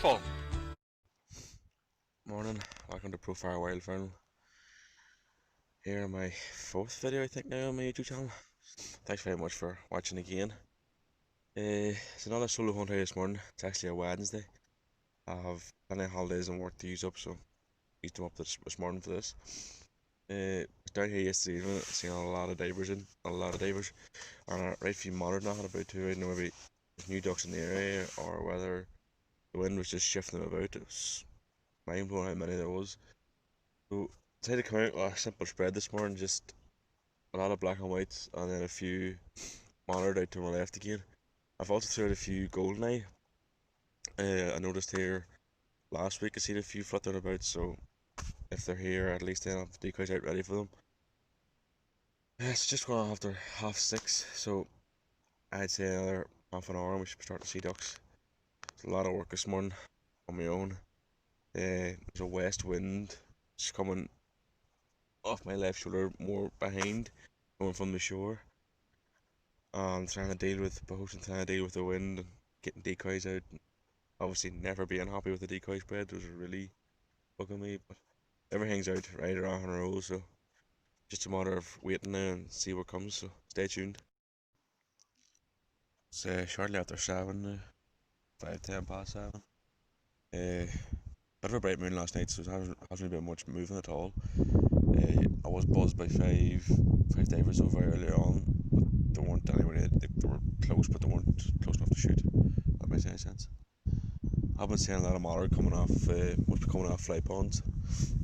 careful. Morning, welcome to Profile Wildfire. Here in my fourth video, I think, now on my YouTube channel. Thanks very much for watching again. It's another solo hunt here this morning. It's actually a Wednesday. I have plenty of holidays and work to use up, so used them up this morning for this. Down here yesterday evening, seeing a lot of divers and a right few monitored now, had about two. I don't know maybe there's new ducks in the area or whether the wind was just shifting them about. It was mind blowing how many there was. So decided to come out with a simple spread this morning, just a lot of black and whites and then a few monitored out to my left again. I've also thrown a few goldeneye. I noticed here last week I seen a few fluttering about, so if they're here at least then I'll have decoys out ready for them. It's just going after 6:30, so I'd say another half an hour and we should be starting to see ducks. It's a lot of work this morning on my own. There's a west wind just coming off my left shoulder, more behind, coming from the shore. Trying to deal with both and trying to deal with the wind and getting decoys out. Obviously, never being happy with the decoy spread was really bugging me, but everything's out right around in a row, so just a matter of waiting now and see what comes. So stay tuned. It's shortly after 7 now, 5:10 past 7. Bit of a bright moon last night, so there hasn't been much moving at all. I was buzzed by five divers over earlier on, but they weren't anywhere near. They were close, but they weren't close enough to shoot. If that makes any sense. I've been seeing a lot of mallard coming off, must be coming off fly ponds,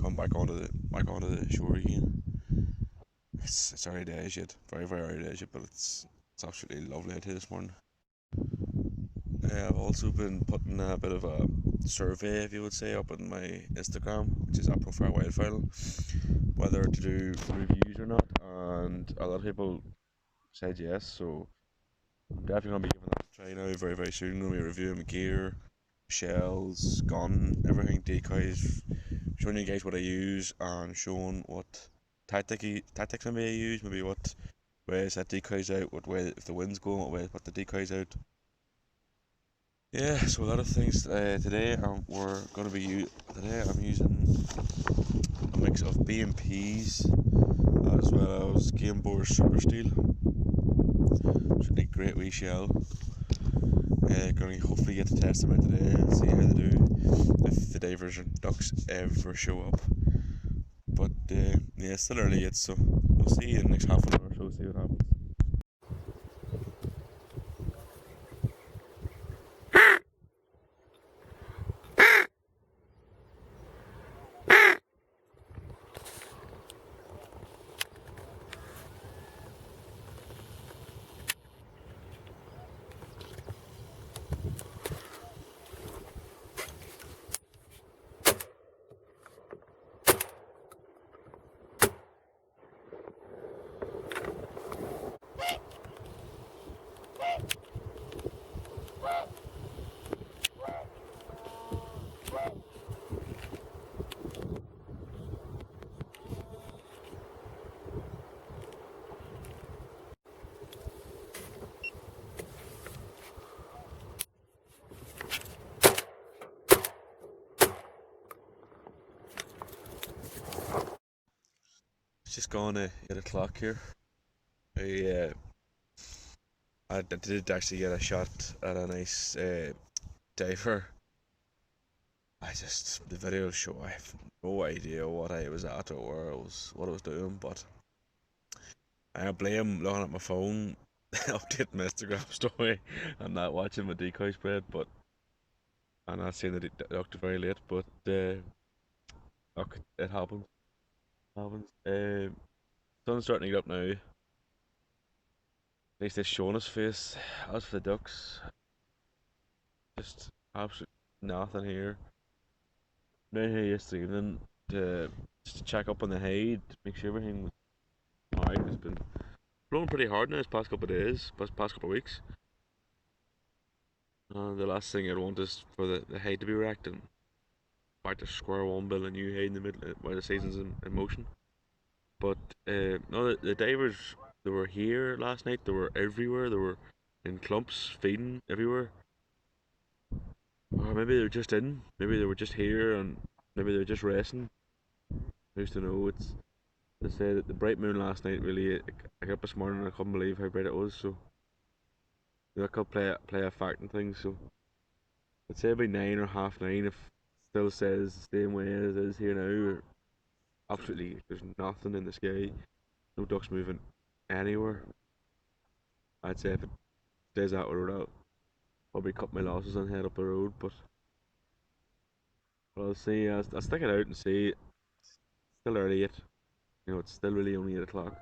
coming back onto the shore again. It's early days yet, very early days yet, but it's absolutely lovely out here this morning. I've also been putting a bit of a survey, if you would say, up on my Instagram, which is at Profile Wildfire, whether to do reviews or not, and a lot of people said yes, so I'm definitely going to be giving that a try now very, very soon. I'm going to be reviewing my gear, shells, gun, everything, decoys, showing you guys what I use and showing what tactics maybe I use, maybe what way I set decoys out, what way if the wind's going, what way I put the decoys out. Yeah, so a lot of things today. We're going to be today. I'm using a mix of B&Ps as well as Game Boar Super Steel. It's a great wee shell. Going to hopefully get to test them out today and see how they do if the divers and ducks ever show up. But yeah, it's still early yet, so we'll see in the next half an hour or so. See what happens. It's just gone 8 o'clock here. I did actually get a shot at a nice diver. The video will show I have no idea what I was at or what I was doing, but I blame looking at my phone, updating my Instagram story, and not watching my decoy spread. But I'm not saying that it looked very late, but look, it happens. Sun's starting to get up now. At least it's showing his face. As for the ducks, just absolutely nothing here. Down here yesterday evening to just to check up on the hide, make sure everything was alright. It's been blowing pretty hard now this past couple of days, past couple of weeks. The last thing I'd want is for the hide to be wrecked and back to square one, build a new hide in the middle while the season's in motion. But no, the divers, they were here last night. They were everywhere. They were in clumps, feeding everywhere. maybe they're just in. Maybe they were just here, and maybe they're just resting. Who's to know? They said that the bright moon last night really. I got up this morning and I couldn't believe how bright it was. So that could play a fact in things. So I'd say about 9 or half 9 if it still says the same way as it is here now. Absolutely, there's nothing in the sky. No ducks moving anywhere. I'd say if it stays that way, I'll probably cut my losses and head up the road. But I'll see. I'll stick it out and see. It's still early yet. You know, it's still really only 8 o'clock.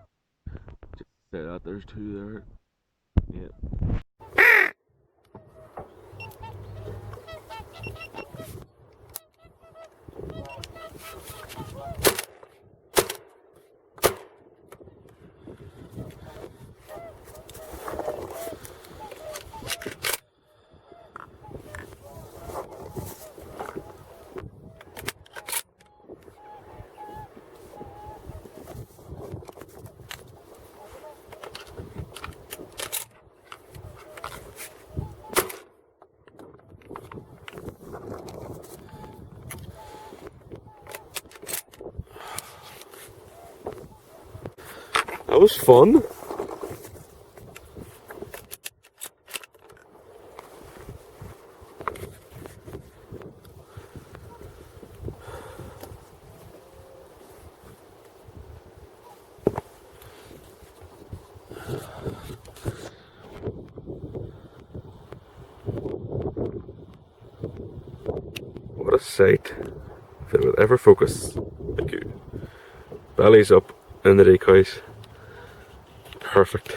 Just say that there's two there. Yeah. That was fun. What a sight. If it would ever focus. Thank you. Belly's up in the decoys. Perfect.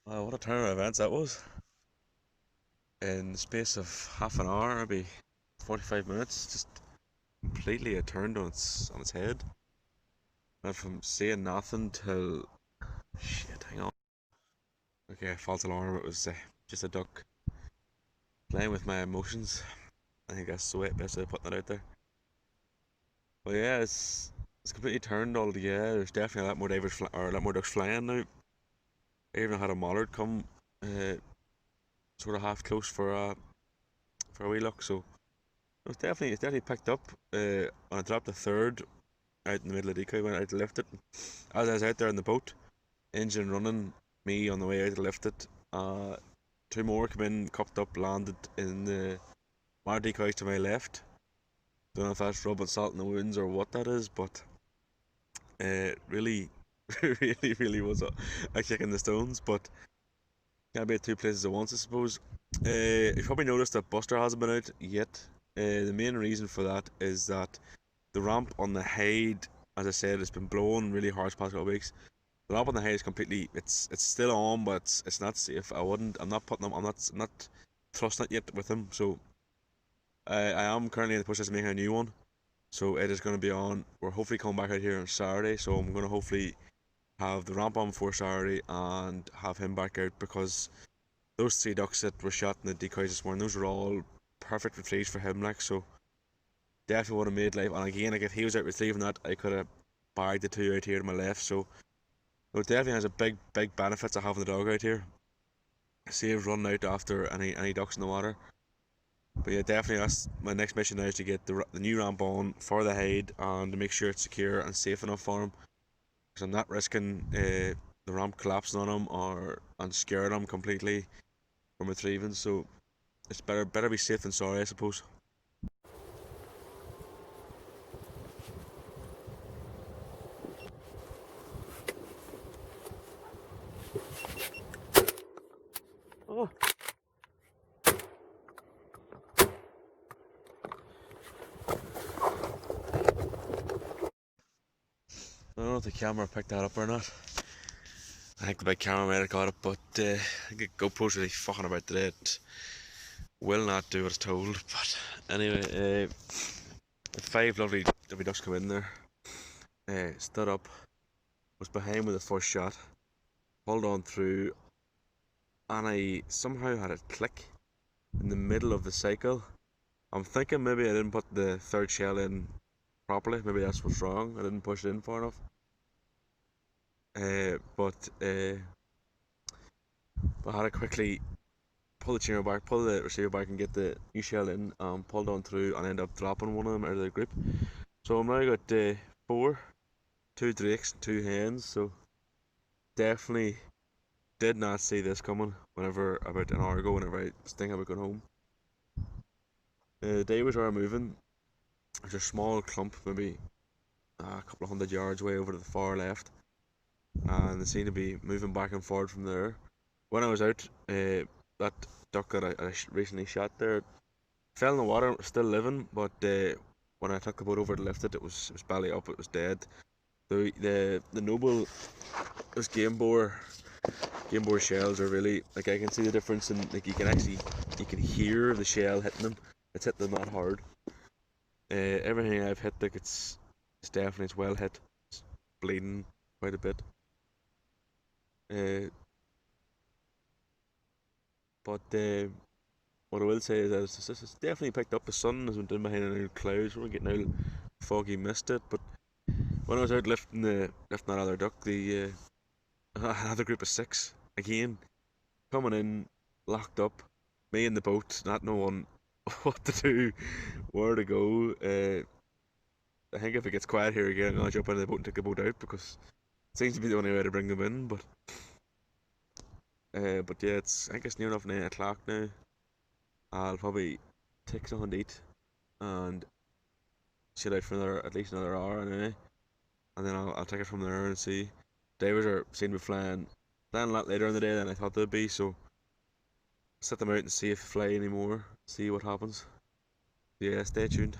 Wow, what a turn of events that was. In the space of half an hour, maybe 45 minutes, just completely it turned on its head. Went from seeing nothing till shit. Hang on. Okay, false alarm. It was just a duck playing with my emotions. I think that's the best way of putting it out there. But yeah, it's completely turned altogether. There's definitely a lot more or a lot more ducks flying now. I even had a mallard come, sort of half close for a wee look. So it's definitely picked up. When I dropped the third out in the middle of the decoy, went out to lift it. As I was out there in the boat, engine running, me on the way out to lift it. Two more come in, cupped up, landed in the mar decoys to my left. Don't know if that's rubbing salt in the wounds or what that is, but really, really was a kick in the stones. But can't be at two places at once, I suppose. You've probably noticed that Buster hasn't been out yet. The main reason for that is that the ramp on the Hyde, as I said, it's been blowing really hard the past couple of weeks. The ramp on the Hyde is completely, it's still on, but it's not safe. I'm not putting I'm not thrusting it yet with him. So I am currently in the process of making a new one. So it is going to be on. We're hopefully coming back out here on Saturday. So I'm going to hopefully have the ramp on before Saturday and have him back out, because those three ducks that were shot in the decoys this morning, those were all perfect retrieves for him. Like, so definitely would have made life. And again, like, if he was out retrieving that, I could have bagged the two out here to my left. So it definitely has a big benefits of having the dog out here. Saves running out after any ducks in the water. But yeah, definitely that's my next mission now, is to get the new ramp on for the Hyde and to make sure it's secure and safe enough for him. Because I'm not risking the ramp collapsing on him and scaring him completely from retrieving. So it's better be safe than sorry, I suppose. Oh. I don't know if the camera picked that up or not. I think the big camera might have got it, but I think the GoPro's really fucking about today. It will not do what it's told. But anyway, the 5 lovely ducks come in there, stood up, was behind with the first shot, pulled on through, and I somehow had it click in the middle of the cycle. I'm thinking maybe I didn't put the third shell in properly. Maybe that's what's wrong. I didn't push it in far enough. But I had to quickly pull the chamber back, pull the receiver back, and get the new shell in. Pulled on through and ended up dropping one of them out of the group. So I'm now got 4, 2 drakes, and 2 hens. So definitely did not see this coming. Whenever about an hour ago, whenever I was thinking about going home, the day was already moving. There's a small clump, maybe a couple of 100 yards away over to the far left, and they seem to be moving back and forward from there. When I was out, that duck that I recently shot there fell in the water, still living, but when I took the boat over to lift it, it was belly up, it was dead. The noble, those game bore shells are really, like, I can see the difference in, like, you can hear the shell hitting them. It's hitting them that hard. Everything I've hit, like, it's definitely, it's well hit. It's bleeding quite a bit. But what I will say is that it's definitely picked up. The sun has been down behind any clouds. We're getting a foggy mist it. But when I was out lifting that other duck, the another group of 6 again coming in, locked up. Me in the boat, not knowing what to do, where to go. I think if it gets quiet here again, I'll jump into the boat and take the boat out, because it seems to be the only way to bring them in. But yeah, I think it's near enough 9 o'clock now. I'll probably take something to eat and chill out for at least another hour anyway, and then I'll take it from there and see. Divers are seen to be flying a lot later in the day than I thought they'd be, so set them out and see if they fly anymore, see what happens. Yeah, stay tuned.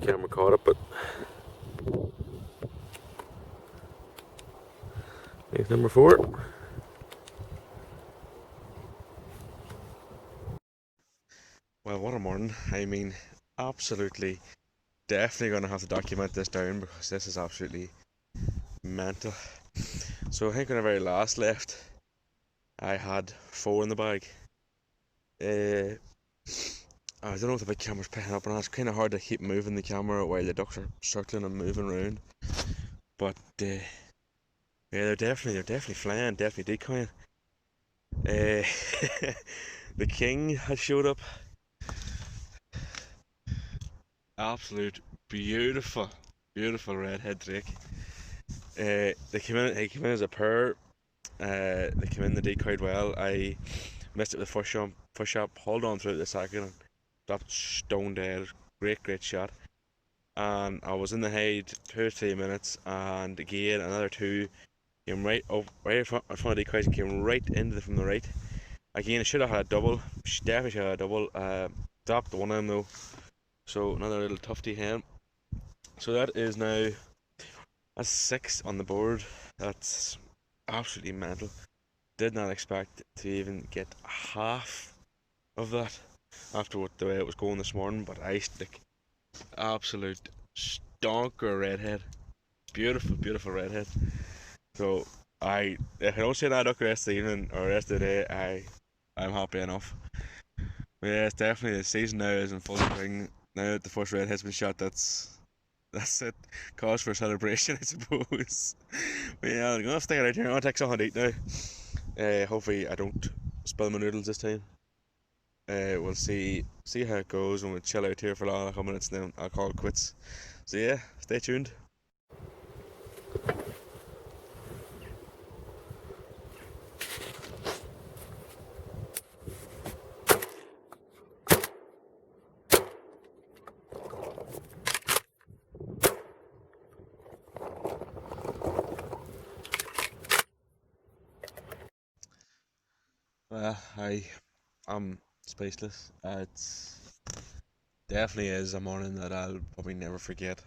Camera caught it, but here's number 4. Well, what a morning. I mean, absolutely, definitely going to have to document this down, because this is absolutely mental. So I think when I very last left, I had 4 in the bag. I don't know if the big camera's picking up, and it's kind of hard to keep moving the camera while the ducks are circling and moving around. But yeah, they're definitely flying, definitely decoying. The king has showed up. Absolute beautiful redhead drake. They came in as a pair. They came in, they decoyed well. I missed it with the first shot, hold on through the second, and dropped stone dead. Great shot. And I was in the hide 2 or 3 minutes, and again another 2 came right in front of the decoys and came right into from the right. Again, I should have had a double. Definitely should have had a double. Dropped one of them though. So another little tufty hen. So that is now, that's 6 on the board. That's absolutely mental. Did not expect to even get half of that. after what the way it was going this morning. But I stick absolute stonker redhead, beautiful, beautiful redhead. So if I don't see that duck the rest of the evening or the rest of the day, I'm happy enough. But yeah, it's definitely the season now is in full swing. Now that the first redhead's been shot, that's it. Cause for celebration, I suppose. But yeah, I'm gonna stick it out here. I'm gonna take something to eat now. Hopefully I don't spill my noodles this time. We'll see how it goes, and we'll chill out here for a couple minutes, and then I'll call it quits. So yeah, stay tuned. I'm spaceless. It's definitely is a morning that I'll probably never forget.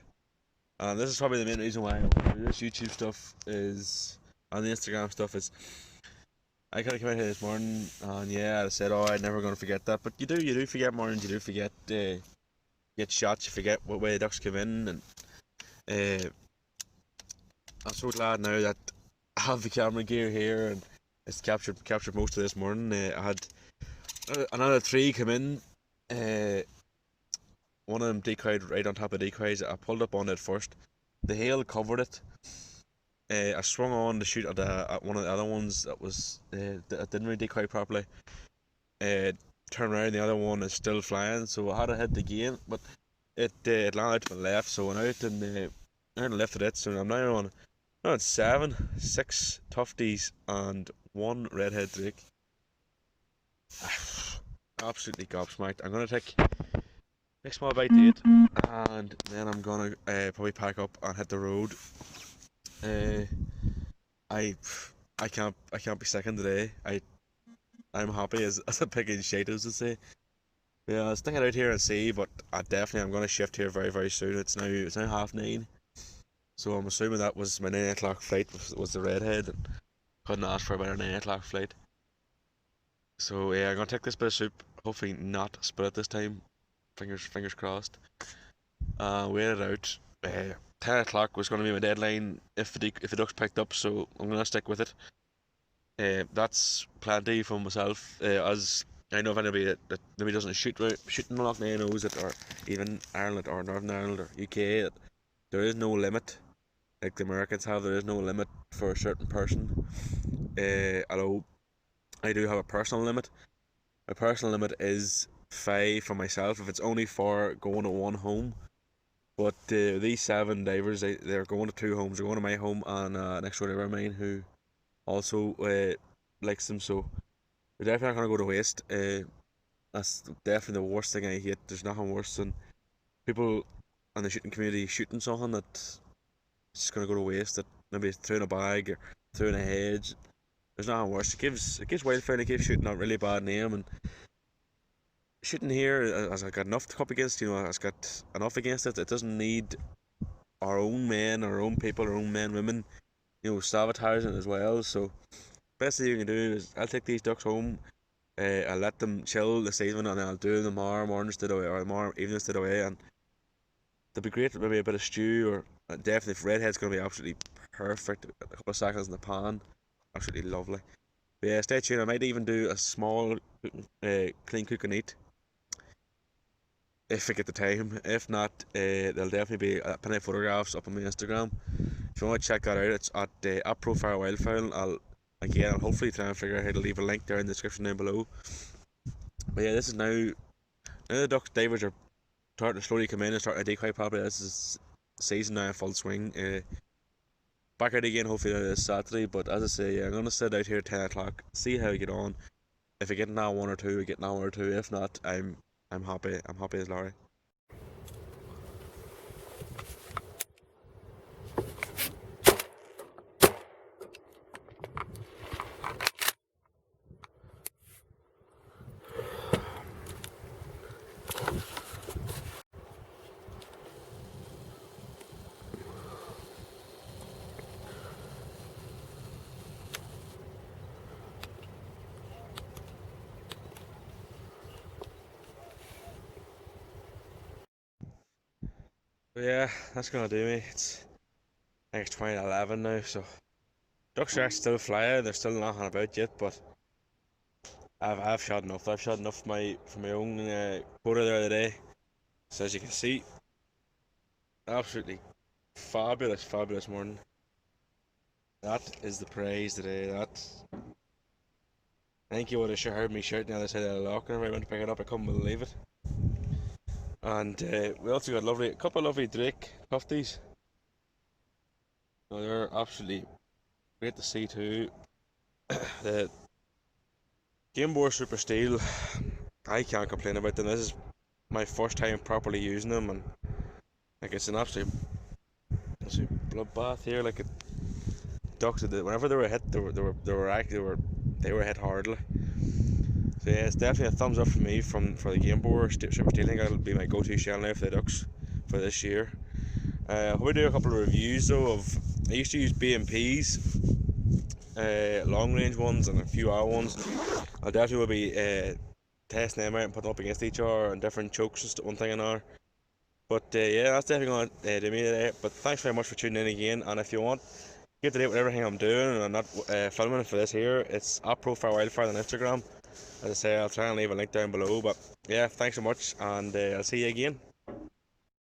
And this is probably the main reason why I do this YouTube stuff is, and the Instagram stuff is, I kind of came out here this morning and yeah, I said, oh, I'm never going to forget that. But you do forget mornings, you do forget, get shots, you forget what way the ducks come in. And uh, I'm so glad now that I have the camera gear here and it's captured most of this morning. I had another three come in. One of them decoyed right on top of decoys. I pulled up on it first. The hail covered it. I swung on to shoot at one of the other ones that didn't really decoy properly. Turned around, the other one is still flying, so I had to hit again, but it landed to my left, so I went out and lifted it. So I'm now on 6 tufties and 1 redhead drake. Absolutely gobsmacked. I'm gonna take a small bite to eat, and then I'm gonna probably pack up and hit the road. I I can't be second today. I'm happy as a pig in shade, as to say. Yeah, I'll stick it out here and see, but I definitely am gonna shift here very very soon. It's now 9:30, so I'm assuming that was my 9 o'clock flight was the redhead, and couldn't ask for a better 9 o'clock flight. So yeah, I'm gonna take this bit of soup. Hopefully not split it this time. Fingers crossed. Wait it out. 10 o'clock was going to be my deadline if the ducks picked up, so I'm going to stick with it. That's plenty for myself. As I know, if anybody that maybe doesn't shoot in Lough knows it, or even Ireland or Northern Ireland or UK, that there is no limit. Like the Americans have, there is no limit for a certain person. Although I do have a personal limit. My personal limit is 5 for myself. If it's only for going to one home. But these 7 divers, they're going to 2 homes. They're going to my home and next door neighbour of mine who also likes them. So they're definitely not going to go to waste. That's definitely the worst thing I hate. There's nothing worse than people in the shooting community shooting something that's just going to go to waste. That maybe through in a bag or through in a hedge. There's nothing worse. It gives wildfire, it gives shooting a really bad name, and shooting here has got enough to come up against. Has got enough against it. It doesn't need our own men, our own people, our own men, women, sabotaging it as well. So best thing you can do is I'll take these ducks home. I'll let them chill this evening, and I'll do them tomorrow morning instead away, or tomorrow evening instead away, and they'll be great. Maybe a bit of stew, or definitely if redhead's going to be absolutely perfect. A couple of seconds in the pan, absolutely lovely. But yeah, stay tuned. I might even do a small clean cook and eat if I get the time. If not, there'll definitely be plenty of photographs up on my Instagram. If you want to check that out, it's at Profile Wildfowl. I'll hopefully try and figure out how to leave a link there in the description down below. But yeah, this is now the duck divers are starting to slowly come in and starting to decoy properly. This is season now in full swing. Back out again hopefully this Saturday. But as I say, yeah, I'm gonna sit out here at 10 o'clock, see how I get on. If I get an hour one or two, I get an hour or two. If not, I'm happy. I'm happy as Larry. But yeah, that's gonna do me. I think it's 2011 now, so ducks are actually still flying. They're still knocking about yet, but I've shot enough. I've shot enough for my own quota there today. So as you can see, absolutely fabulous, fabulous morning. That is the praise today. I think you would have heard me shouting the other side of the locker if I went to pick it up. I couldn't believe it. And we also got a couple of lovely Drake tufties. So they're absolutely great to see too. The Game Boy Super Steel, I can't complain about them. This is my first time properly using them, and like it's an absolute bloodbath here. Like ducks, whenever they were hit, they were hit hard. Like. So yeah, it's definitely a thumbs up for me for the Game Boy Super Steel. I think that'll be my go-to shell now for the ducks for this year. I'll probably do a couple of reviews though of. I used to use BMPs, long range ones and a few hour ones. I definitely will be testing them out and putting them up against each other and different chokes and one thing and another. But yeah, that's definitely going to do me today. But thanks very much for tuning in again. And if you want, get to date with everything I'm doing and I'm not filming for this here, it's at Profile Wildfire on Instagram. As I say, I'll try and leave a link down below. But yeah, thanks so much, and I'll see you again.